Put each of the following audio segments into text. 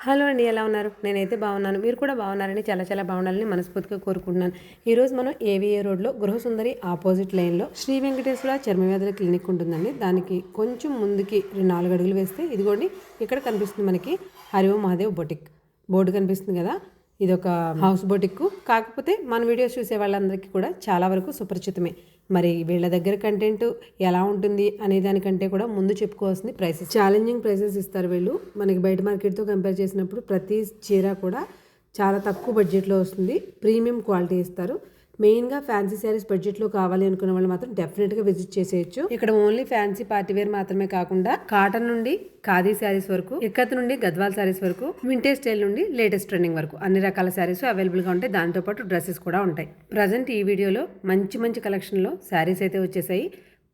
Hello అండి, ఎలా ఉన్నారు? నేనైతే బాగున్నాను. మీరు కూడా బాగున్నారని చాలా బాగుండాలని మనస్ఫూర్తిగా కోరుకుంటున్నాను. ఈరోజు మనం ఏవిఏ రోడ్లో గృహసుందరి ఆపోజిట్ లైన్లో శ్రీ వెంకటేశ్వర చర్మవ్యాధుల క్లినిక్ ఉంటుందండి. దానికి కొంచెం ముందుకి 4 అడుగులు వేస్తే ఇదిగోండి ఇక్కడ కనిపిస్తుంది మనకి హరిఓం మహాదేవ్ బొటిక్ బోర్డు కనిపిస్తుంది కదా. ఇది ఒక హౌస్ బొటిక్, కాకపోతే మన వీడియోస్ చూసే వాళ్ళందరికీ కూడా చాలా వరకు సుపరిచితమే. మరి వీళ్ళ దగ్గర కంటెంట్ ఎలా ఉంటుంది అనే దానికంటే కూడా ముందు చెప్పుకోవాల్సింది ప్రైసెస్. ఛాలెంజింగ్ ప్రైసెస్ ఇస్తారు వీళ్ళు. మనకి బయట మార్కెట్తో కంపేర్ చేసినప్పుడు ప్రతి చీర కూడా చాలా తక్కువ బడ్జెట్లో వస్తుంది. ప్రీమియం క్వాలిటీ ఇస్తారు. మెయిన్గా ఫ్యాన్సీ శారీస్ బడ్జెట్లో కావాలి అనుకున్న వాళ్ళు మాత్రం డెఫినెట్గా విజిట్ చేసేయచ్చు. ఇక్కడ ఓన్లీ ఫ్యాన్సీ పార్టీవేర్ మాత్రమే కాకుండా కాటన్ నుండి ఖాదీ శారీస్ వరకు, ఇక్కత్ నుండి గద్వాల్ శారీస్ వరకు, వింటేజ్ స్టైల్ నుండి లేటెస్ట్ ట్రెండింగ్ వరకు అన్ని రకాల శారీస్ అవైలబుల్గా ఉంటాయి. దాంతోపాటు డ్రెస్సెస్ కూడా ఉంటాయి. ప్రజెంట్ ఈ వీడియోలో మంచి కలెక్షన్లో శారీస్ అయితే వచ్చేసాయి.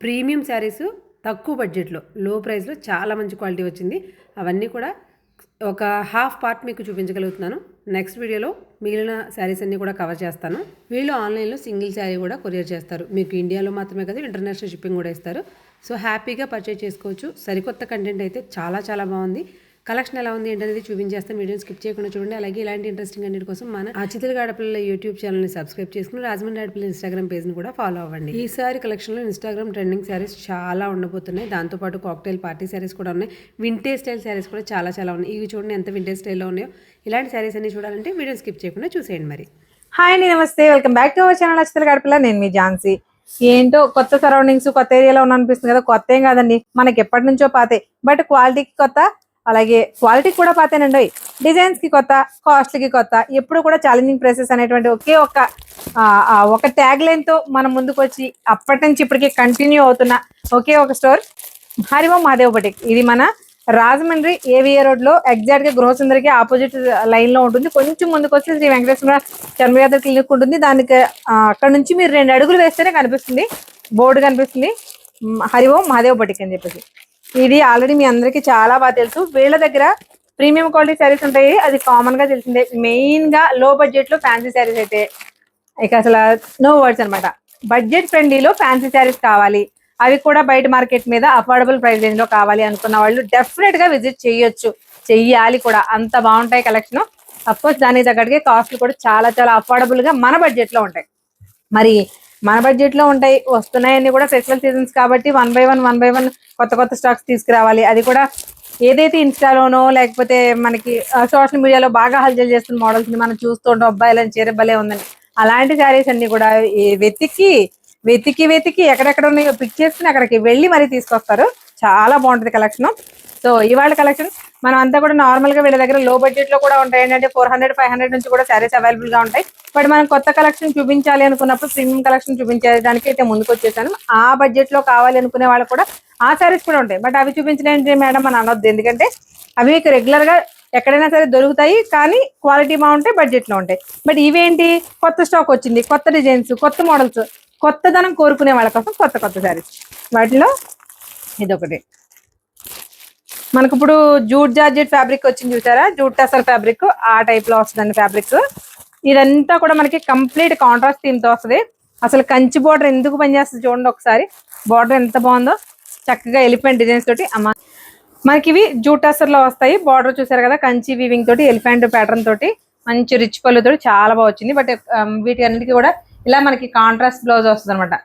ప్రీమియం శారీస్ తక్కువ బడ్జెట్లో, లో ప్రైస్లో చాలా మంచి క్వాలిటీ వచ్చింది. అవన్నీ కూడా ఒక హాఫ్ పార్ట్ మీకు చూపించగలుగుతున్నాను. నెక్స్ట్ వీడియోలో మిగిలిన శారీస్ అన్నీ కూడా కవర్ చేస్తాను. వీళ్ళు ఆన్లైన్లో సింగిల్ శారీ కూడా కొరియర్ చేస్తారు. మీకు ఇండియాలో మాత్రమే కదా, ఇంటర్నేషనల్ షిప్పింగ్ కూడా ఇస్తారు. సో హ్యాపీగా పర్చేజ్ చేసుకోవచ్చు. సరికొత్త కంటెంట్ అయితే చాలా బాగుంది. కలెక్షన్ ఎలా ఉంది ఏంటనేది చూపించేస్తాను. వీడియోని స్కిప్ చేయకుండా చూడండి. అలాగే ఇలాంటి ఇంట్రెస్టింగ్ కంటెంట్ కోసం మన అతిథులుగా ఆడపిల్లల యూట్యూబ్ ఛానల్ని సబ్స్క్రైబ్ చేసుకుని రాజమండ్రి ఆడపిల్లల ఇన్స్టాగ్రామ్ పేజ్ని కూడా ఫాలో అవ్వండి. ఈసారి కలెక్షన్లో ఇన్స్టాగ్రామ్ ట్రెండింగ్ శారీస్ చాలా ఉండబోతున్నాయి. దాంతోపాటు కాక్టైల్ పార్టీ శారీస్ కూడా ఉన్నాయి. వింటేజ్ స్టైల్ శారీస్ కూడా చాలా ఉన్నాయి. ఇవి చూడండి ఎంత వింటేజ్ స్టైల్లో ఉన్నాయో. ఇలాంటి శారీస్ అన్ని చూడాలంటే వీడియో స్కిప్ చేయకుండా చూసేయండి. మరి హాయ్ అండి, నమస్తే, welcome back to our channel అతిథులుగా ఆడపిల్ల. నేను మీ ఝాన్సీ. ఏంటో కొత్త సరౌండింగ్స్, కొత్త ఏరియాలో ఉన్న అనిపిస్తుంది కదా. కొత్త ఏం కాదండి, మనకి ఎప్పటి నుంచో పాతే, బట్ క్వాలిటీకి కొత్త, అలాగే క్వాలిటీకి కూడా పాతేనండి. డిజైన్స్ కి కొత్త, కాస్ట్లకి కొత్త, ఎప్పుడు కూడా ఛాలెంజింగ్ ప్రైసెస్ అనేటువంటి ఒక ట్యాగ్ లైన్ తో మనం ముందుకు వచ్చి అప్పటి నుంచి ఇప్పటికి కంటిన్యూ అవుతున్న ఒకే ఒక స్టోర్ హరిఓం మహాదేవ్ బొటిక్. ఇది మన రాజమండ్రి ఏవిఏ రోడ్ లో ఎగ్జాక్ట్ గా గృహసుందరికి ఆపోజిట్ లైన్ లో ఉంటుంది. కొంచెం ముందుకు వచ్చి శ్రీ వెంకటేశ్వర చర్మవ్యాధుల క్లినిక్ ఉంటుంది. దానికి అక్కడ నుంచి మీరు 2 అడుగులు వేస్తేనే కనిపిస్తుంది, బోర్డు కనిపిస్తుంది హరిఓం మహాదేవ్ బొటిక్ అని చెప్పేసి. ఇది ఆల్రెడీ మీ అందరికీ చాలా బాగా తెలుసు. వీళ్ళ దగ్గర ప్రీమియం క్వాలిటీ శారీస్ ఉంటాయి, అది కామన్ గా తెలిసిందే. మెయిన్ గా లో బడ్జెట్ లో ఫ్యాన్సీ శారీస్ అయితే ఇక అసలు నో వర్డ్స్ అనమాట. బడ్జెట్ ఫ్రెండ్లీలో ఫ్యాన్సీ శారీస్ కావాలి, అవి కూడా బయట మార్కెట్ మీద అఫోర్డబుల్ ప్రైస్ రేంజ్ లో కావాలి అనుకున్న వాళ్ళు డెఫినెట్ గా విజిట్ చేయొచ్చు, చెయ్యాలి కూడా. అంత బాగుంటాయి కలెక్షన్. అఫ్ కోర్స్ దానికి తగ్గట్టుగా కాస్ట్లు కూడా చాలా అఫోర్డబుల్ గా మన బడ్జెట్ లో ఉంటాయి. మరి మన బడ్జెట్ లో ఉంటాయి, వస్తున్నాయని కూడా ఫెస్టివల్ సీజన్స్ కాబట్టి వన్ బై వన్ కొత్త స్టాక్స్ తీసుకురావాలి. అది కూడా ఏదైతే ఇన్స్టాలోనో లేకపోతే మనకి సోషల్ మీడియాలో బాగా హల్చల్ చేస్తున్న మోడల్స్ ని మనం చూస్తుంటాం. అబ్బాయిలని చీర భలే ఉందని, అలాంటి శారీస్ అన్ని కూడా వెతికి ఎక్కడెక్కడ ఉన్నాయో పిక్ చేసుకుని అక్కడికి వెళ్ళి మరీ తీసుకొస్తారు. చాలా బాగుంటుంది కలెక్షన్. సో ఇవాళ కలెక్షన్ మనం అంతా కూడా నార్మల్ గా వీళ్ళ దగ్గర లో బడ్జెట్ లో కూడా ఉంటాయి. ఏంటంటే 400-500 నుంచి కూడా శారీస్ అవైలబుల్ గా ఉంటాయి. బట్ మనం కొత్త కలెక్షన్ చూపించాలి అనుకున్నప్పుడు ప్రీమియం కలెక్షన్ చూపించేదానికి అయితే ముందుకు వచ్చేసాను. ఆ బడ్జెట్ లో కావాలి అనుకునే వాళ్ళు కూడా ఆ శారీస్ కూడా ఉంటాయి. బట్ అవి చూపించలేంటి మేడం అని అనొద్దు, ఎందుకంటే అవి మీకు రెగ్యులర్ గా ఎక్కడైనా సరే దొరుకుతాయి, కానీ క్వాలిటీ బాగుంటాయి, బడ్జెట్ లో ఉంటాయి. బట్ ఇవేంటి, కొత్త స్టాక్ వచ్చింది, కొత్త డిజైన్స్, కొత్త మోడల్స్, కొత్తదనం కోరుకునే వాళ్ళ కోసం కొత్త శారీస్. వాటిలో ఇదొకటి. మనకు ఇప్పుడు జూట్ జార్జెట్ ఫ్యాబ్రిక్ వచ్చింది చూసారా, జూట్ టసర్ ఫ్యాబ్రిక్, ఆ టైప్ లో వస్తుందండి ఫ్యాబ్రిక్. ఇదంతా కూడా మనకి కంప్లీట్ కాంట్రాస్ట్ థీమ్ తో వస్తుంది. అసలు కంచి బోర్డర్ ఎందుకు పనిచేస్తుంది చూడండి ఒకసారి. బోర్డర్ ఎంత బాగుందో, చక్కగా ఎలిఫెంట్ డిజైన్స్ తోటి. మనకి ఇవి జూట్ టసర్ లో వస్తాయి. బార్డర్ చూసారు కదా, కంచి వీవింగ్ తోటి, ఎలిఫెంట్ ప్యాటర్న్ తోటి, మంచి రిచ్ పళ్ళు తోటి చాలా బాగా వచ్చింది. బట్ వీటి అన్నిటికీ కూడా ఇలా మనకి కాంట్రాస్ట్ బ్లౌజ్ వస్తుంది అనమాట.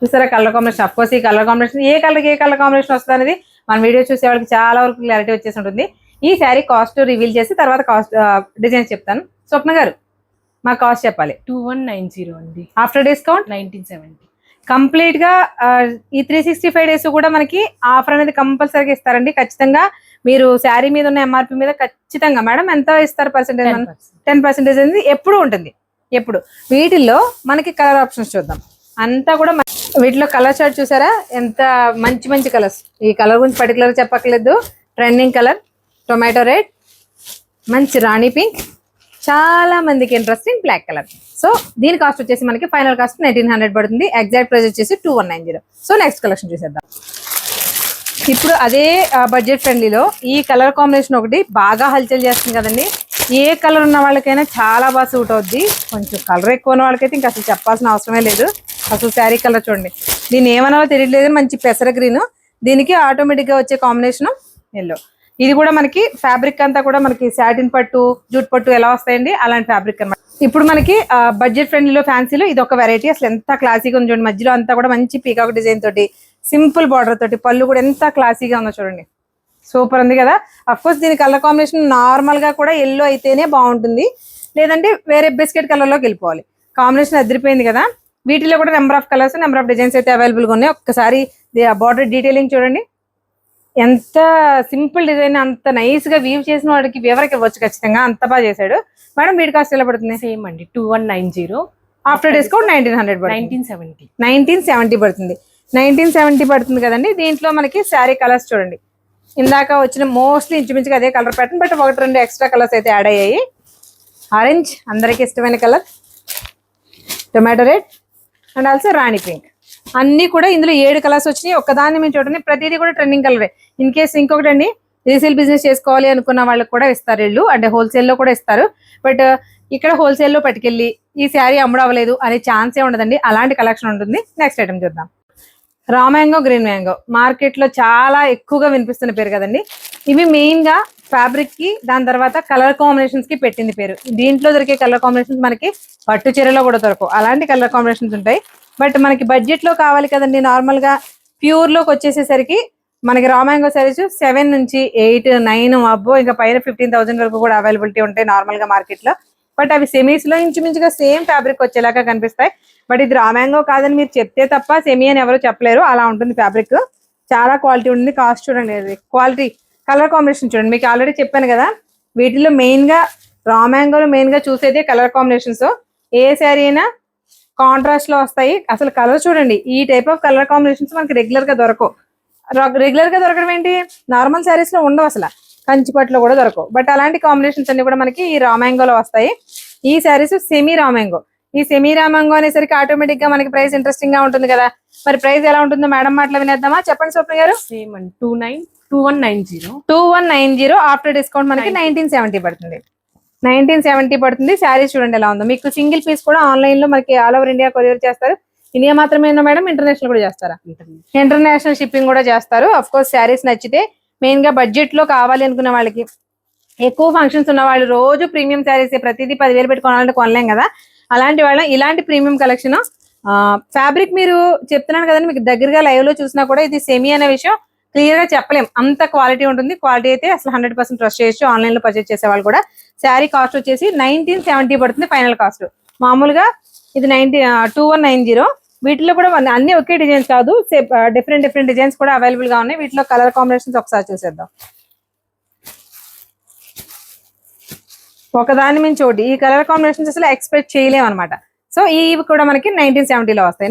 చూసారా కలర్ కాంబినేషన్. అఫ్ కోర్స్ ఈ కలర్ కాంబినేషన్ ఏ కలర్ కాంబినేషన్ వస్తుంది అనేది మన వీడియో చూసే వాళ్ళకి చాలా వరకు క్లారిటీ వచ్చేసి ఉంటుంది. ఈ శారీ కాస్ట్ రివీల్ చేసి తర్వాత కాస్ట్ డిజైన్స్ చెప్తాను. స్వప్న గారు మా కాస్ట్ చెప్పాలి. 2190 అండి. After discount 1970. కంప్లీట్ గా ఈ 365 డేస్ కూడా మనకి ఆఫర్ అనేది కంపల్సరీగా ఇస్తారండి. ఖచ్చితంగా మీరు శారీ మీద ఉన్న ఎంఆర్పి మీద ఖచ్చితంగా మేడం ఎంత ఇస్తారు పర్సెంటేజ్? 10% అనేది ఎప్పుడు ఉంటుంది. ఎప్పుడు వీటిల్లో మనకి కలర్ ఆప్షన్స్ చూద్దాం. అంతా కూడా వీటిలో కలర్ చార్ట్ చూసారా, ఎంత మంచి కలర్స్. ఈ కలర్ గురించి పర్టికులర్ చెప్పక్కర్లేదు. ట్రెండింగ్ కలర్ టొమాటో రెడ్, మంచి రాణి పింక్, చాలా మందికి ఇంట్రెస్టింగ్ బ్లాక్ కలర్. సో దీని కాస్ట్ వచ్చేసి మనకి ఫైనల్ కాస్ట్ 1900 పడుతుంది. ఎగ్జాక్ట్ ప్రైస్ వచ్చేసి 2190. సో నెక్స్ట్ కలెక్షన్ చూసేద్దాం. ఇప్పుడు అదే బడ్జెట్ ఫ్రెండ్లీలో ఈ కలర్ కాంబినేషన్ ఒకటి బాగా హల్చల్ చేస్తుంది కదండి. ఏ కలర్ ఉన్న వాళ్ళకైనా చాలా బాగా సూట్ అవుద్ది. కొంచెం కలర్ ఎక్కువ ఉన్న వాళ్ళకైతే ఇంకా అసలు చెప్పాల్సిన అవసరమే లేదు. అసలు శారీ కలర్ చూడండి, దీన్ని ఏమన్నా తెలియట్లేదు. మంచి పెసర గ్రీన్, దీనికి ఆటోమేటిక్ గా వచ్చే కాంబినేషన్ ఎల్లో. ఇది కూడా మనకి ఫ్యాబ్రిక్ అంతా కూడా మనకి సాటిన్ పట్టు, జూట్ పట్టు ఎలా వస్తాయండి అలాంటి ఫ్యాబ్రిక్ అన్నమాట. ఇప్పుడు మనకి బడ్జెట్ ఫ్రెండ్లీలో ఫ్యాన్సీలో ఇది ఒక వెరైటీ. అసలు ఎంత క్లాసీగా ఉంది చూడండి. మధ్యలో అంతా కూడా మంచి పీకాక్ డిజైన్ తోటి, సింపుల్ బార్డర్ తోటి, పళ్ళు కూడా ఎంత క్లాసీగా ఉందో చూడండి. సూపర్ ఉంది కదా. అఫ్ కోర్స్ దీని కలర్ కాంబినేషన్ నార్మల్ గా కూడా ఎల్లో అయితేనే బాగుంటుంది, లేదంటే వేరే బిస్కెట్ కలర్ లోకి వెళ్ళిపోవాలి. కాంబినేషన్ అదిరిపోయింది కదా. వీటిలో కూడా number of colours, number of designs అయితే అవైలబుల్ గా ఉన్నాయి. ఒక్కసారి బార్డర్ డీటెయిలింగ్ చూడండి. ఎంత సింపుల్ డిజైన్, అంత నైస్ గా వీవ్ చేసిన వాడికి వివరకి ఇవ్వచ్చు ఖచ్చితంగా. అంత బాగా చేశాడు. మేడం వీటి కాస్ట్ ఎలా పడుతుంది? సేమ్ అండి 2190. ఆఫ్టర్ డిస్కౌంట్ 1900 పడుతుంది. 1970 పడుతుంది. 1970 పడుతుంది కదండి. దీంట్లో మనకి శారీ కలర్స్ చూడండి. ఇందాక వచ్చిన మోస్ట్లీ ఇంచుమించుగా అదే కలర్ ప్యాటర్న్, బట్ ఒకటి రెండు ఎక్స్ట్రా కలర్స్ అయితే యాడ్ అయ్యాయి. ఆరెంజ్ అందరికి ఇష్టమైన colour, tomato red and also Rani pink. అన్ని కూడా ఇందులో 7 కలర్స్ వచ్చినాయి. ఒక్కదాన్ని మేము చూడండి, ప్రతిదీ కూడా ట్రెండింగ్ కలరే. ఇన్ కేసు ఇంకొకటి అండి, రీసేల్ బిజినెస్ చేసుకోవాలి అనుకున్న వాళ్ళకి కూడా ఇస్తారు వీళ్ళు, అంటే హోల్సేల్లో కూడా ఇస్తారు. బట్ ఇక్కడ హోల్సేల్లో పట్టుకెళ్ళి ఈ శారీ అమ్ముడవ్వలేదు అనే ఛాన్సే ఉండదండి. అలాంటి కలెక్షన్ ఉంటుంది. నెక్స్ట్ ఐటమ్ చూద్దాం. Raw mango, green mango market లో చాలా ఎక్కువగా వినిపిస్తున్న పేరు కదండి. ఇవి మెయిన్ గా ఫ్యాబ్రిక్ కి, దాని తర్వాత కలర్ కాంబినేషన్స్ కి పెట్టింది పేరు. దీంట్లో దొరికే కలర్ కాంబినేషన్స్ మనకి పట్టు చీరలో కూడా దొరకవు, అలాంటి కలర్ కాంబినేషన్స్ ఉంటాయి. బట్ మనకి బడ్జెట్ లో కావాలి కదండి. నార్మల్ గా ప్యూర్ లోకి వచ్చేసేసరికి మనకి రా మ్యాంగో సారీస్ 7 నుంచి 8, 9 అబ్బో ఇంకా పైన 15,000 వరకు కూడా అవైలబిలిటీ ఉంటాయి నార్మల్ గా మార్కెట్ లో. బట్ అవి సెమీస్ లో ఇంచుమించుగా సేమ్ ఫ్యాబ్రిక్ వచ్చేలాగా కనిపిస్తాయి. బట్ ఇది రా మ్యాంగో కాదని మీరు చెప్తే తప్ప సెమీ అని ఎవరు చెప్పలేరు, అలా ఉంటుంది ఫ్యాబ్రిక్. చాలా క్వాలిటీ ఉంటుంది. కాస్ట్ చూడండి, క్వాలిటీ, కలర్ కాంబినేషన్ చూడండి. మీకు ఆల్రెడీ చెప్పాను కదా, వీటిలో మెయిన్ గా రా మ్యాంగోలో మెయిన్ గా చూసేదే కలర్ కాంబినేషన్స్. ఏ శారీ అయినా కాంట్రాస్ట్ లో వస్తాయి. అసలు కలర్ చూడండి, ఈ టైప్ ఆఫ్ కలర్ కాంబినేషన్స్ మనకి రెగ్యులర్ గా దొరకవు. రెగ్యులర్ గా దొరకడం ఏంటి, నార్మల్ శారీస్ లో ఉండవు, అసలు కంచిపట్లో కూడా దొరకవు. బట్ అలాంటి కాంబినేషన్స్ అన్ని కూడా మనకి ఈ రా మ్యాంగోలో వస్తాయి. ఈ శారీస్ సెమీ రా మ్యాంగో. ఈ సెమీ రా మ్యాంగో అనేసరికి ఆటోమేటిక్ గా మనకి ప్రైస్ ఇంట్రెస్టింగ్ గా ఉంటుంది కదా. మరి ప్రైస్ ఎలా ఉంటుందో మేడం మాటలు వినేద్దామా? చెప్పండి స్వప్న గారు. సేమ్ అండి 2190. 2190 ఆఫ్టర్ డిస్కౌంట్ మనకి 1970 పడుతుంది. 1970 పడుతుంది. శారీస్ చూడండి ఎలా ఉందో. మీకు సింగిల్ పీస్ కూడా ఆన్లైన్ లో మనకి ఆల్ ఓవర్ ఇండియా కొరియర్ చేస్తారు. ఇండియా మాత్రమేనా మేడం, ఇంటర్నేషనల్ కూడా చేస్తారా? ఇంటర్నేషనల్ షిప్పింగ్ కూడా చేస్తారు. అఫ్ కోర్స్ శారీస్ నచ్చితే, మెయిన్ గా బడ్జెట్ లో కావాలి అనుకున్న వాళ్ళకి, ఎక్కువ ఫంక్షన్స్ ఉన్న వాళ్ళు, రోజు ప్రీమియం శారీస్ ప్రతిదీ 10,000 పెట్టి కొనాలంటే కొనలేం కదా. అలాంటి వాళ్ళ ఇలాంటి ప్రీమియం కలెక్షన్ ఫ్యాబ్రిక్ మీరు చెప్తున్నాను కదండి, మీకు దగ్గరగా లైవ్ లో చూసినా కూడా ఇది సెమీ అనే విషయం క్లియర్ గా చెప్పలేం, అంత క్వాలిటీ ఉంటుంది. క్వాలిటీ అయితే అసలు 100% ట్రస్ట్ చేయొచ్చు ఆన్లైన్ లో పర్చేస్ చేసే వాళ్ళు కూడా. శారీ కాస్ట్ వచ్చేసి 1970 పడుతుంది ఫైనల్ కాస్ట్. మామూలుగా ఇది 2190. వీటిలో కూడా అన్ని ఒకే డిజైన్స్ కాదు, డిఫరెంట్ డిజైన్స్ కూడా అవైలబుల్ గా ఉన్నాయి. వీటిలో కలర్ కాంబినేషన్స్ ఒకసారి చూసేద్దాం. ఒకదాని మించి ఒకటి ఈ కలర్ కాంబినేషన్స్ అసలు ఎక్స్పెక్ట్ చేయలేము అనమాట. సో ఇవి కూడా మనకి 1970లో వస్తాయి.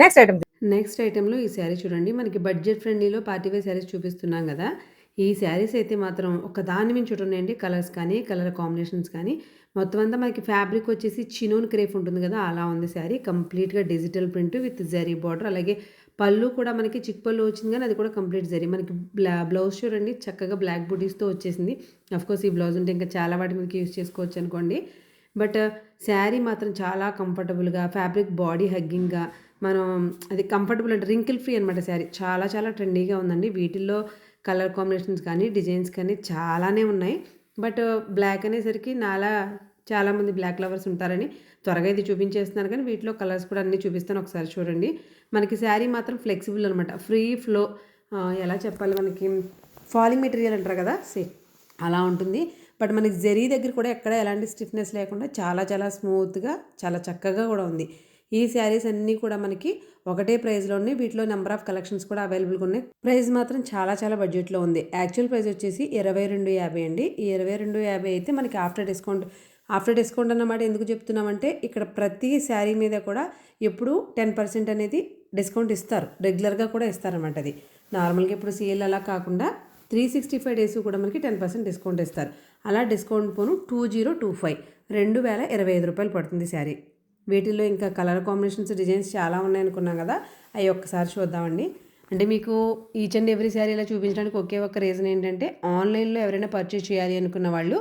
నెక్స్ట్ ఐటెంలో ఈ శారీ చూడండి. మనకి బడ్జెట్ ఫ్రెండ్లీలో పార్టీవేర్ శారీస్ చూపిస్తున్నాం కదా. ఈ శారీస్ అయితే మాత్రం ఒక దాని మించి చూడండి. కలర్స్ కానీ, కలర్ కాంబినేషన్స్ కానీ, మొత్తం అంతా మనకి ఫ్యాబ్రిక్ వచ్చేసి చినోన్ క్రేప్ ఉంటుంది కదా, అలా ఉంది శారీ. కంప్లీట్గా digital print with zari border. అలాగే పళ్ళు కూడా మనకి చిక్ పళ్ళు వచ్చింది, కానీ అది కూడా కంప్లీట్ జరీ. మనకి బ్లౌజ్ చూడండి, చక్కగా బ్లాక్ బూటీస్తో వచ్చేసింది. అఫ్కోర్స్ ఈ బ్లౌజ్ ఉంటే ఇంకా చాలా వాటి మీదకి యూజ్ చేసుకోవచ్చు అనుకోండి. బట్ శారీ మాత్రం చాలా కంఫర్టబుల్గా, ఫ్యాబ్రిక్ బాడీ హగ్గింగ్గా, మనం అది కంఫర్టబుల్ అంటే రింకిల్ ఫ్రీ అనమాట శారీ. చాలా చాలా ట్రెండీగా ఉందండి. వీటిల్లో కలర్ కాంబినేషన్స్ కానీ, డిజైన్స్ కానీ చాలానే ఉన్నాయి. బట్ బ్లాక్ అనేసరికి నాలా చాలామంది బ్లాక్ లవర్స్ ఉంటారని త్వరగా ఇది చూపించేస్తున్నాను, కానీ వీటిలో కలర్స్ కూడా అన్నీ చూపిస్తాను. ఒకసారి చూడండి. మనకి శారీ మాత్రం ఫ్లెక్సిబుల్ అనమాట, ఫ్రీ ఫ్లో, ఎలా చెప్పాలి, మనకి ఫాలింగ్ మెటీరియల్ అంటారు కదా, అలా ఉంటుంది. బట్ మనకి జరీ దగ్గర కూడా ఎక్కడ ఎలాంటి స్టిఫ్నెస్ లేకుండా చాలా చాలా స్మూత్గా, చాలా చక్కగా కూడా ఉంది. ఈ శారీస్ అన్నీ కూడా మనకి ఒకటే ప్రైస్లో ఉన్నాయి. వీటిలో నెంబర్ ఆఫ్ కలెక్షన్స్ కూడా అవైలబుల్గా ఉన్నాయి. ప్రైస్ మాత్రం చాలా చాలా బడ్జెట్లో ఉంది. యాక్చువల్ ప్రైస్ వచ్చేసి 2250 అండి. ఈ 2250 అయితే మనకి ఆఫ్టర్ డిస్కౌంట్ అన్నమాట. ఎందుకు చెప్తున్నామంటే ఇక్కడ ప్రతి శారీ మీద కూడా ఎప్పుడు 10% అనేది డిస్కౌంట్ ఇస్తారు, రెగ్యులర్గా కూడా ఇస్తారన్నమాట. అది నార్మల్గా ఇప్పుడు సేల్ అలా కాకుండా 365 డేస్ కూడా మనకి 10% డిస్కౌంట్ ఇస్తారు. అలా డిస్కౌంట్ పోను 2025 2025 రూపాయలు పడుతుంది శారీ. వీటిల్లో ఇంకా కలర్ కాంబినేషన్స్, డిజైన్స్ చాలా ఉన్నాయి అనుకున్నాం కదా, అవి ఒక్కసారి చూద్దామండి. అంటే మీకు ఈచ్ అండ్ ఎవ్రీ శారీ ఇలా చూపించడానికి ఒకే ఒక్క రీజన్ ఏంటంటే, ఆన్లైన్లో ఎవరైనా పర్చేస్ చేయాలి అనుకున్న వాళ్ళు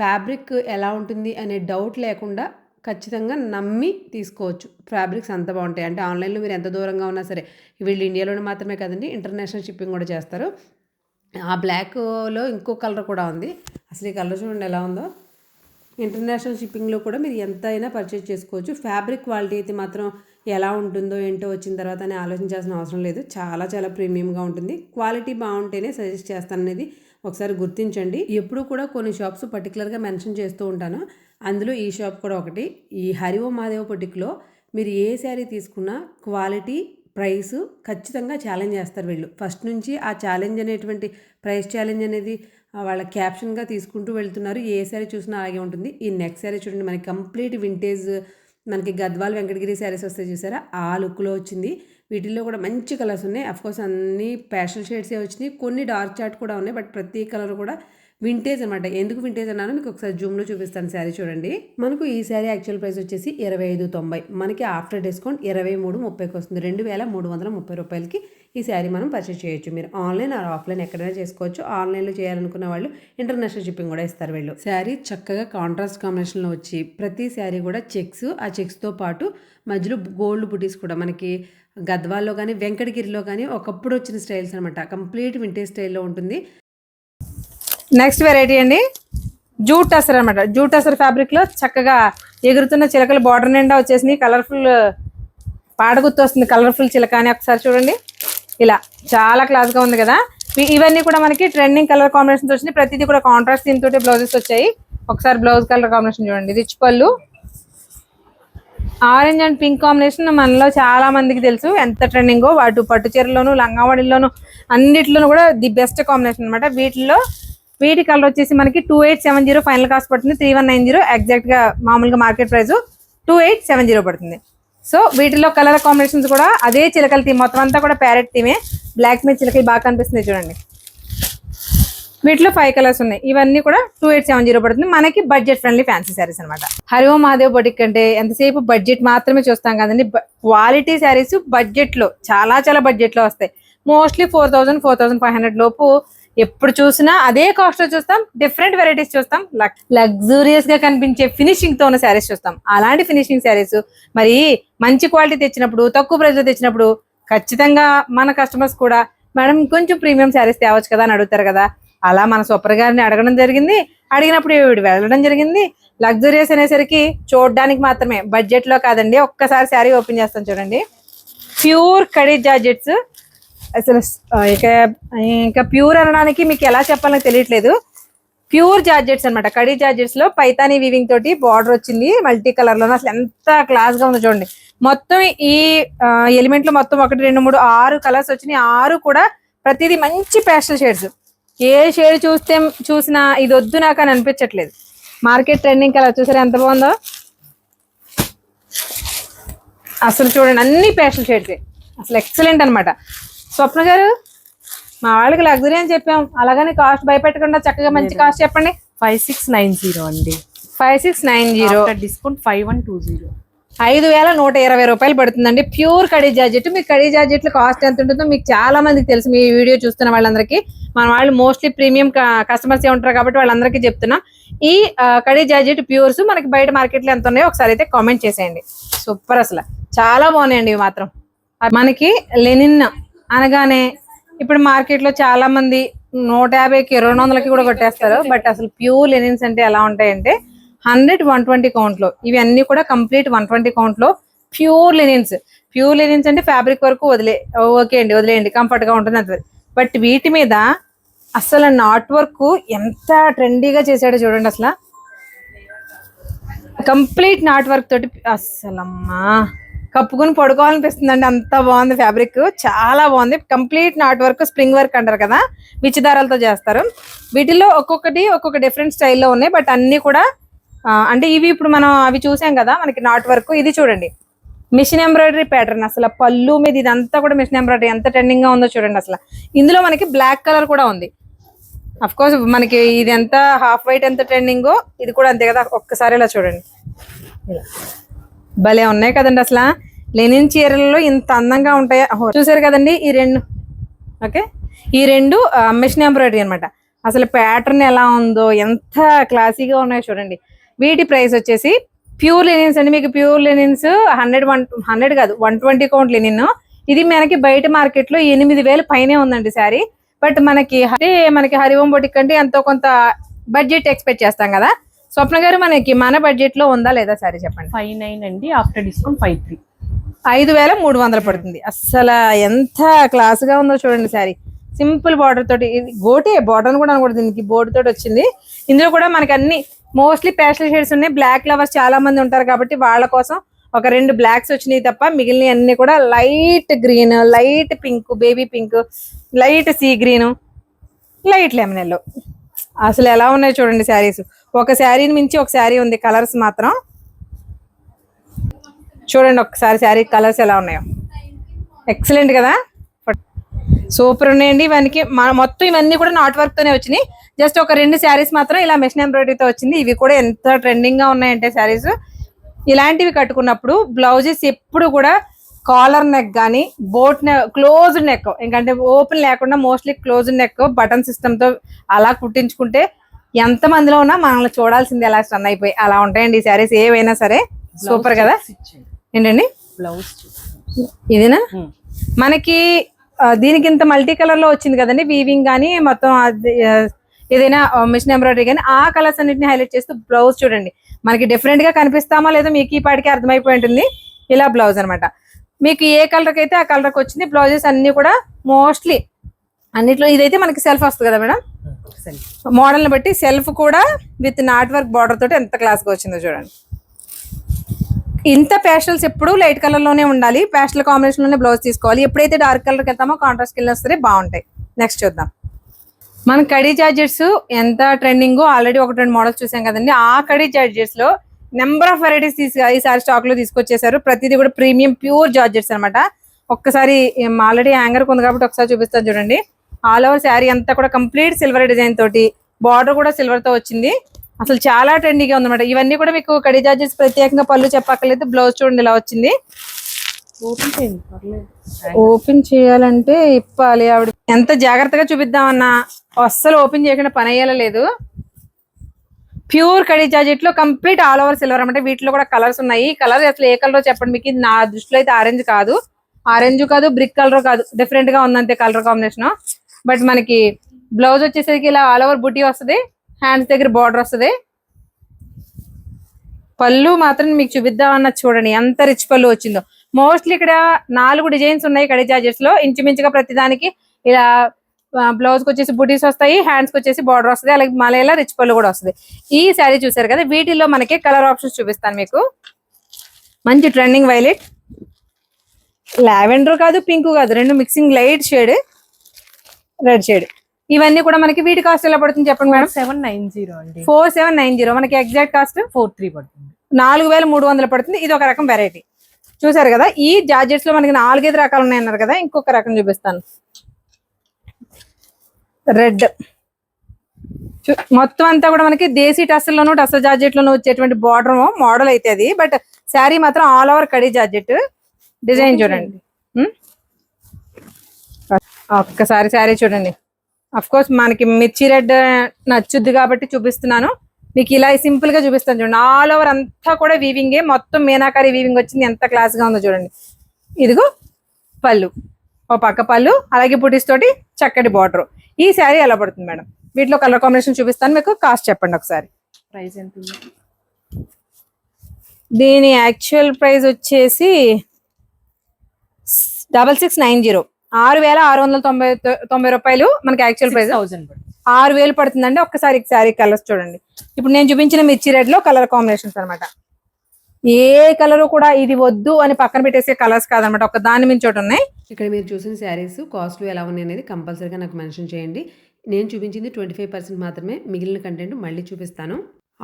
ఫ్యాబ్రిక్ ఎలా ఉంటుంది అనే డౌట్ లేకుండా ఖచ్చితంగా నమ్మి తీసుకోవచ్చు. ఫ్యాబ్రిక్స్ అంత బాగుంటాయి. అంటే ఆన్లైన్లో మీరు ఎంత దూరంగా ఉన్నా సరే, వీళ్ళు ఇండియాలోనే మాత్రమే కదండి, ఇంటర్నేషనల్ షిప్పింగ్ కూడా చేస్తారు. ఆ బ్లాక్లో ఇంకో కలర్ కూడా ఉంది. అసలు ఈ కలర్ చూడండి ఎలా ఉందో. ఇంటర్నేషనల్ షిప్పింగ్లో కూడా మీరు ఎంత అయినా పర్చేజ్ చేసుకోవచ్చు. ఫ్యాబ్రిక్ క్వాలిటీ అయితే మాత్రం ఎలా ఉంటుందో ఏంటో వచ్చిన తర్వాత అని ఆలోచించాల్సిన అవసరం లేదు. చాలా చాలా ప్రీమియంగా ఉంటుంది. క్వాలిటీ బాగుంటేనే సజెస్ట్ చేస్తాననేది ఒకసారి గుర్తించండి. ఎప్పుడు కూడా కొన్ని షాప్స్ పర్టికులర్గా మెన్షన్ చేస్తూ ఉంటాను. అందులో ఈ షాప్ కూడా ఒకటి. ఈ హరి ఓం మహాదేవ్ బొటిక్లో మీరు ఏ శారీ తీసుకున్నా క్వాలిటీ, ప్రైస్ ఖచ్చితంగా ఛాలెంజ్ చేస్తారు వీళ్ళు. ఫస్ట్ నుంచి ఆ ఛాలెంజ్ అనేటువంటి ప్రైస్ ఛాలెంజ్ అనేది వాళ్ళ క్యాప్షన్గా తీసుకుంటూ వెళ్తున్నారు. ఏ శారీ చూసినా అలాగే ఉంటుంది. ఈ నెక్స్ట్ శారీ చూడండి, మనకి కంప్లీట్ వింటేజ్, మనకి గద్వాల్ వెంకటగిరి శారీస్ వస్తాయి చూసారా, ఆ లుక్లో వచ్చింది. వీటిల్లో కూడా మంచి కలర్స్ ఉన్నాయి. అఫ్కోర్స్ అన్ని ప్యాస్టల్ షేడ్సే వచ్చినాయి, కొన్ని డార్క్ చాట్ కూడా ఉన్నాయి. బట్ ప్రతి కలర్ కూడా వింటేజ్ అనమాట. ఎందుకు వింటేజ్ అన్నాను మీకు ఒకసారి జూమ్లో చూపిస్తాను. శారీ చూడండి. మనకు ఈ శారీ యాక్చువల్ ప్రైస్ వచ్చేసి 2590, మనకి ఆఫ్టర్ డిస్కౌంట్ 2330కి వస్తుంది. 2330 రూపాయలకి ఈ శారీ మనం పర్చేస్ చేయొచ్చు. మీరు ఆన్లైన్ ఆర్ ఆఫ్లైన్ ఎక్కడైనా చేసుకోవచ్చు. ఆన్లైన్లో చేయాలనుకున్న వాళ్ళు ఇంటర్నేషనల్ షిప్పింగ్ కూడా ఇస్తారు వీళ్ళు. శారీ చక్కగా కాంట్రాస్ట్ కాంబినేషన్లో వచ్చి ప్రతి శారీ కూడా చెక్స్, ఆ చెక్స్తో పాటు మధ్యలో గోల్డ్ బుటీస్ కూడా మనకి గద్వాల్లో కానీ వెంకటగిరిలో కానీ ఒకప్పుడు వచ్చిన స్టైల్స్ అనమాట. కంప్లీట్ వింటేజ్ స్టైల్లో ఉంటుంది. నెక్స్ట్ వెరైటీ అండి, జూట్ టసర్ అనమాట. జూట్ టసర్ ఫ్యాబ్రిక్ లో చక్కగా ఎగురుతున్న చిలకలు బార్డర్ నిండా వచ్చేసి కలర్ఫుల్ పాడగుర్తు వస్తుంది. కలర్ఫుల్ చిలక అని ఒకసారి చూడండి, ఇలా చాలా క్లాస్ గా ఉంది కదా. ఇవన్నీ కూడా మనకి ట్రెండింగ్ కలర్ కాంబినేషన్స్ వచ్చినాయి. ప్రతిదీ కూడా కాంట్రాస్ట్ థీమ్ తోటి బ్లౌజెస్ వచ్చాయి. ఒకసారి బ్లౌజ్ కలర్ కాంబినేషన్ చూడండి, రిచ్ పళ్ళు, ఆరెంజ్ అండ్ పింక్ కాంబినేషన్ మనలో చాలా మందికి తెలుసు ఎంత ట్రెండింగో. వాటి పట్టు చీరలోను, లంగావాడిల్లోను, అన్నిటిలోనూ కూడా ది బెస్ట్ కాంబినేషన్ అనమాట. వీటి కలర్ వచ్చేసి మనకి 2870 ఫైనల్ కాస్ట్ పడుతుంది. 3190 ఎగ్జాక్ట్ గా మామూలుగా మార్కెట్ ప్రైస్ 2870 పడుతుంది. సో వీటిలో కలర్ కాంబినేషన్స్ కూడా అదే చిలకల థీమ్, మొత్తం అంతా కూడా ప్యారెట్ థీమే. బ్లాక్ మీద చిలకలు బాగా కనిపిస్తుంది చూడండి. వీటిలో 5 కలర్స్ ఉన్నాయి. ఇవన్నీ కూడా 2870 పడుతుంది. మనకి బడ్జెట్ ఫ్రెండ్లీ ఫ్యాన్సీ శారీస్ అనమాట. హరి ఓం మహాదేవ్ బొటిక్ అంటే ఎంతసేపు బడ్జెట్ మాత్రమే చూస్తాం కదండి. క్వాలిటీ శారీస్ బడ్జెట్ లో చాలా చాలా బడ్జెట్ లో వస్తాయి. మోస్ట్లీ 4000, 4500 లోపు ఎప్పుడు చూసినా అదే కాస్ట్ లో చూస్తాం. డిఫరెంట్ వెరైటీస్ చూస్తాం. లగ్జూరియస్ గా కనిపించే ఫినిషింగ్ తో ఉన్న శారీస్ చూస్తాం. అలాంటి ఫినిషింగ్ శారీస్ మరి మంచి క్వాలిటీ తెచ్చినప్పుడు, తక్కువ ప్రైస్ లో తెచ్చినప్పుడు ఖచ్చితంగా మన కస్టమర్స్ కూడా మేడం కొంచెం ప్రీమియం శారీస్ తేవచ్చు కదా అని అడుగుతారు కదా. అలా మన సూపర్ గారిని అడగడం జరిగింది. అడిగినప్పుడు వెళ్ళడం జరిగింది. లగ్జూరియస్ అనేసరికి చూడడానికి మాత్రమే, బడ్జెట్ లో కాదండి. ఒక్కసారి శారీ ఓపెన్ చేస్తాం చూడండి. Pure khadi georgettes. అసలు ఇంకా ప్యూర్ అనడానికి మీకు ఎలా చెప్పాలని తెలియట్లేదు. ప్యూర్ జార్జెట్స్ అనమాట. కడీ జార్జెట్స్ లో పైతానీ వీవింగ్ తోటి బార్డర్ వచ్చింది మల్టీ కలర్ లో. అసలు ఎంత క్లాస్ గా ఉందో చూడండి. మొత్తం ఈ ఎలిమెంట్ లో మొత్తం 1, 2, 3, 6 కలర్స్ వచ్చినాయి. 6 కూడా ప్రతిదీ మంచి పేస్టల్ షేడ్స్. ఏ షేడ్ చూసినా ఇది వద్దు నాకు అని అనిపించట్లేదు. మార్కెట్ ట్రెండింగ్ కలర్ చూసారా ఎంత బాగుందో. అసలు చూడండి అన్ని పేస్టల్ షేడ్స్, అసలు ఎక్సలెంట్ అనమాట. స్వప్న గారు, మా వాళ్ళకి లగ్జరీ అని చెప్పాం, అలాగని కాస్ట్ భయపెట్టకుండా చక్కగా మంచి కాస్ట్ చెప్పండి. 5690 అండి. 5690 డిస్కౌంట్ 5120. 5120 రూపాయలు పడుతుందండి. Pure khadi georgette. మీకు కడీ జార్జెట్లు కాస్ట్ ఎంత ఉంటుందో మీకు చాలా మందికి తెలుసు. మీ వీడియో చూస్తున్న వాళ్ళందరికీ, మన వాళ్ళు మోస్ట్లీ ప్రీమియం కస్టమర్స్ ఏ ఉంటారు కాబట్టి వాళ్ళందరికీ చెప్తున్నా. ఈ కడీ జార్జెట్ ప్యూర్స్ మనకి బయట మార్కెట్ లో ఎంత ఉన్నాయో ఒకసారి అయితే కామెంట్ చేసేయండి. సూపర్, అసలు చాలా బాగున్నాయండి ఇవి మాత్రం. మనకి లెనిన్ అనగానే ఇప్పుడు మార్కెట్ లో చాలా మంది 150కి 200కి కూడా కొట్టేస్తారు. బట్ అసలు ప్యూర్ లెనిన్స్ అంటే ఎలా ఉంటాయంటే 100, 120 కౌంట్ లో. ఇవి అన్ని కూడా కంప్లీట్ 120 కౌంట్ లో ప్యూర్ లెనిన్స్. ప్యూర్ లెనిన్స్ అంటే ఫ్యాబ్రిక్ వరకు ఓకే అండి, వదిలేయండి, కంఫర్ట్ గా ఉంటుంది అంత. బట్ వీటి మీద అసలు నాట్ వర్క్ ఎంత ట్రెండీగా చేశాడో చూడండి. అసలు కంప్లీట్ నాట్ వర్క్ తోటి అసలమ్మా కప్పుకుని పడుకోవాలనిపిస్తుంది అండి. అంత బాగుంది ఫ్యాబ్రిక్, చాలా బాగుంది. Complete not work, spring work అంటారు కదా, విచ్చి దారాలతో చేస్తారు. వీటిల్లో ఒక్కొక్క డిఫరెంట్ స్టైల్లో ఉన్నాయి. బట్ అన్ని కూడా అంటే ఇవి ఇప్పుడు మనం అవి చూసాం కదా మనకి నాట్ వర్క్. ఇది చూడండి మిషన్ ఎంబ్రాయిడరీ ప్యాటర్న్. అసలు పళ్ళు మీద ఇదంతా కూడా మిషన్ ఎంబ్రాయిడరీ ఎంత ట్రెండింగ్ గా ఉందో చూడండి. అసలు ఇందులో మనకి బ్లాక్ కలర్ కూడా ఉంది. అఫ్ కోర్స్ మనకి ఇది ఎంత హాఫ్ వైట్ ఎంత ట్రెండింగో ఇది కూడా అంతే కదా. ఒక్కసారి ఇలా చూడండి, ఇలా భలే ఉన్నాయి కదండి. అసలు లెనిన్ చీరలలో ఇంత అందంగా ఉంటాయా. చూసారు కదండి ఈ రెండు. ఓకే, ఈ రెండు మిషన్ ఎంబ్రాయిడరీ అనమాట. అసలు ప్యాటర్న్ ఎలా ఉందో, ఎంత క్లాసీగా ఉన్నాయో చూడండి. వీటి ప్రైస్ వచ్చేసి ప్యూర్ లెనిన్స్ అండి. మీకు ప్యూర్ లెనిన్స్ 100 కాదు 120 కౌంట్ లెనిన్. ఇది మనకి బయట మార్కెట్ లో 8000 పైనే ఉందండి శారీ. బట్ మనకి హరిఓం బొటిక్ అంటే ఎంతో కొంత బడ్జెట్ ఎక్స్పెక్ట్ చేస్తాం కదా. స్వప్న గారు, మనకి మన బడ్జెట్ లో ఉందా లేదా సారీ చెప్పండి. 59 అండి, ఆఫ్టర్ డిస్కౌంట్ 53. 5,300 పడుతుంది. అస్సలు ఎంత క్లాస్ గా ఉందో చూడండి శారీ. సింపుల్ బార్డర్ తోటి, ఇది గోటే బార్డర్ కూడా అనకూడదు, దీనికి బోర్డు తోటి వచ్చింది. ఇందులో కూడా మనకి అన్ని మోస్ట్లీ పేస్టల్ షేడ్స్ ఉన్నాయి. బ్లాక్ లవర్స్ చాలా మంది ఉంటారు కాబట్టి వాళ్ళ కోసం ఒక 2 బ్లాక్స్ వచ్చినాయి తప్ప మిగిలిన అన్ని కూడా light green, light pink, baby pink, light sea green, light lemon yellow. అసలు ఎలా ఉన్నాయి చూడండి శారీస్. ఒక శారీని మించి ఒక శారీ ఉంది. కలర్స్ మాత్రం చూడండి ఒకసారి, శారీ కలర్స్ ఎలా ఉన్నాయో ఎక్సలెంట్ కదా, సూపర్ ఉన్నాయండి. మొత్తం ఇవన్నీ కూడా నాట్ వర్క్ తోనే వచ్చినాయి. జస్ట్ ఒక 2 శారీస్ మాత్రం ఇలా మెషిన్ ఎంబ్రాయిడరీతో వచ్చింది. ఇవి కూడా ఎంత ట్రెండింగ్ గా ఉన్నాయంటే శారీస్, ఇలాంటివి కట్టుకున్నప్పుడు బ్లౌజెస్ ఎప్పుడు కూడా కాలర్ నెక్ కానీ బోట్ నెక్, క్లోజ్డ్ నెక్, ఎందుకంటే ఓపెన్ లేకుండా mostly closed neck button system తో అలా కుట్టించుకుంటే ఎంత మందిలో ఉన్నా మనల్ని చూడాల్సింది ఎలా స్టన్ అయిపోయి అలా ఉంటాయండి ఈ శారీస్ ఏవైనా సరే. సూపర్ కదా. ఏంటండి బ్లౌజ్ ఇదేనా మనకి దీనికి ఇంత మల్టీ కలర్ లో వచ్చింది కదండి, వీవింగ్ కానీ మొత్తం ఏదైనా మిషన్ ఎంబ్రాయిడరీ కానీ ఆ కలర్స్ అన్నిటిని హైలైట్ చేస్తూ బ్లౌజ్ చూడండి. మనకి డిఫరెంట్ గా కనిపిస్తామో లేదో మీకు ఈ పాటికి అర్థమైపోయి ఉంటుంది. ఇలా బ్లౌజ్ అనమాట. మీకు ఏ కలర్ అయితే ఆ కలర్ కి వచ్చింది. బ్లౌజెస్ అన్ని కూడా మోస్ట్లీ అన్నిట్లో ఇదైతే మనకి సెల్ఫ్ వస్తుంది కదా మేడం, మోడల్ ని బట్టి సెల్ఫ్ కూడా విత్ నాట్ వర్క్ బార్డర్ తోటి ఎంత క్లాస్ గా వచ్చిందో చూడండి. ఇంత పేస్టల్స్ ఎప్పుడు లైట్ కలర్ లోనే ఉండాలి. పేస్టల్ కాంబినేషన్ లోనే బ్లౌజ్ తీసుకోవాలి. ఎప్పుడైతే డార్క్ కలర్ కి వెళ్తామో కాంట్రాస్ట్ కింద వస్తే బాగుంటాయి. నెక్స్ట్ చూద్దాం. మన కడీ జార్జెట్స్ ఎంత ట్రెండింగ్, ఆల్రెడీ 1-2 మోడల్స్ చూసాం కదండి. ఆ కడీ జార్జెట్స్ లో నెంబర్ ఆఫ్ వెరైటీస్ ఈసారి స్టాక్ లో తీసుకొచ్చేసారు. ప్రతిదీ కూడా ప్రీమియం ప్యూర్ జార్జెట్స్ అనమాట. ఒక్కసారి ఆల్రెడీ హ్యాంగర్ ఉంది కాబట్టి ఒకసారి చూపిస్తాను చూడండి. ఆల్ ఓవర్ శారీ అంతా కూడా కంప్లీట్ సిల్వర్ డిజైన్ తోటి, బార్డర్ కూడా సిల్వర్ తో వచ్చింది. అసలు చాలా ట్రెండీగా ఉందన్నమాట. ఇవన్నీ కూడా మీకు కడీ జార్జెట్స్ ప్రత్యేకంగా పళ్ళు చెప్పక్కర్లేదు. బ్లౌజ్ చూడండి ఇలా వచ్చింది. ఓపెన్ చేయాలంటే ఇప్పాలి. ఆవిడ ఎంత జాగ్రత్తగా చూపిద్దామన్నా అస్సలు ఓపెన్ చేయకుండా పని అయ్యేలా లేదు. ప్యూర్ కడీ జార్జెట్ లో కంప్లీట్ ఆల్ ఓవర్ సిల్వర్ అనమాట. వీటిలో కూడా కలర్స్ ఉన్నాయి. కలర్ అసలు ఏ కలర్ చెప్పండి మీకు. నా దృష్టిలో అయితే ఆరెంజ్ కాదు, బ్రిక్ కలర్ కాదు, డిఫరెంట్ గా ఉందంతే కలర్ కాంబినేషన్. బట్ మనకి బ్లౌజ్ వచ్చేసరికి ఇలా ఆల్ ఓవర్ బుటీ వస్తుంది. హ్యాండ్స్ దగ్గర బార్డర్ వస్తుంది. పళ్ళు మాత్రం మీకు చూపిద్దామన్న చూడండి ఎంత రిచ్ పళ్ళు వచ్చిందో. మోస్ట్లీ ఇక్కడ 4 డిజైన్స్ ఉన్నాయి కడీ జార్జెట్స్ లో. ఇంచుమించుగా ప్రతిదానికి ఇలా బ్లౌజ్ కి వచ్చేసి బుటీస్ వస్తాయి, హ్యాండ్స్ కి వచ్చేసి బార్డర్ వస్తుంది, అలాగే మలైలా రిచ్ పళ్ళు కూడా వస్తుంది. ఈ శారీ చూసారు కదా, వీటిల్లో మనకి కలర్ ఆప్షన్స్ చూపిస్తాను మీకు. మంచి ట్రెండింగ్ వైలెట్, లావెండర్ కాదు, పింక్ కాదు, 2 mixing light shade, red shade. ఇవన్నీ కూడా మనకి వీటి కాస్ట్ ఎలా పడుతుంది చెప్పండి మేడం. 4790 అండి. 4790. మనకి ఎగ్జాక్ట్ కాస్ట్ 43 పడుతుంది. 4300 పడుతుంది. ఇది ఒక రకం వెరైటీ చూసారు కదా. ఈ జార్జెట్స్ లో మనకి 4-5 రకాలు ఉన్నాయన్నారు కదా. ఇంకొక రకం చూపిస్తాను. రెడ్ మొత్తం అంతా కూడా మనకి దేశీ టస్సల్లోనూ టస్సల్ జార్జెట్ లోనూ వచ్చేటువంటి బార్డర్ మోడల్ అయితే అది. బట్ శారీ మాత్రం all over khadi georgette design చూడండి. ఒక్కసారి శారీ చూడండి. అఫ్ కోర్స్ మనకి మిర్చి రెడ్ నచ్చుద్ది కాబట్టి చూపిస్తున్నాను మీకు. ఇలా సింపుల్ గా చూపిస్తాను చూడండి. ఆల్ ఓవర్ అంతా కూడా వీవింగే, మొత్తం మీనాకారి వీవింగ్ వచ్చింది. ఎంత క్లాస్ గా ఉందో చూడండి. ఇదిగో పళ్ళు, ఓ పక్క పళ్ళు, అలాగే బుటీస్ తోటి చక్కటి బార్డర్. ఈ శారీ ఎలా పడుతుంది మేడం? వీటిలో కలర్ కాంబినేషన్ చూపిస్తాను మీకు. కాస్ట్ చెప్పండి ఒకసారి. ప్రైస్ ఎంత? దీని యాక్చువల్ ప్రైస్ వచ్చేసి 6690, 6690 రూపాయలు మనకి యాక్చువల్ ప్రైస్. 6000 పడుతుందండి. ఒక్కసారి శారీ కలర్స్ చూడండి. ఇప్పుడు నేను చూపించిన మిర్చి రెడ్ లో కలర్ కాంబినేషన్స్ అనమాట. ఏ కలర్ కూడా ఇది వద్దు అని పక్కన పెట్టేసే కలర్స్ కాదనమాట. ఒక దాని మించి ఒకటి ఉన్నాయి. ఇక్కడ మీరు చూసిన శారీస్ కాస్ట్లు ఎలా ఉన్నాయి అనేది కంపల్సరీగా నాకు మెన్షన్ చేయండి. నేను చూపించింది 25% మాత్రమే. మిగిలిన కంటెంట్ మళ్ళీ చూపిస్తాను.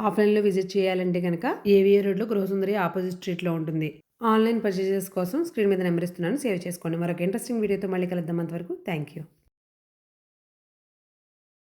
ఆఫ్లైన్లో విజిట్ చేయాలంటే కనుక ఏవిఏ రోడ్లో గృహసుందరి ఆపోజిట్ స్ట్రీట్లో ఉంటుంది. ఆన్లైన్ పర్చేజెస్ కోసం స్క్రీన్ మీద నెంబర్ ఇస్తున్నాను, సేవ్ చేసుకోండి. మరొక ఇంట్రెస్టింగ్ వీడియోతో మళ్ళీ కలుద్దాం. అంతవరకు థ్యాంక్ యూ.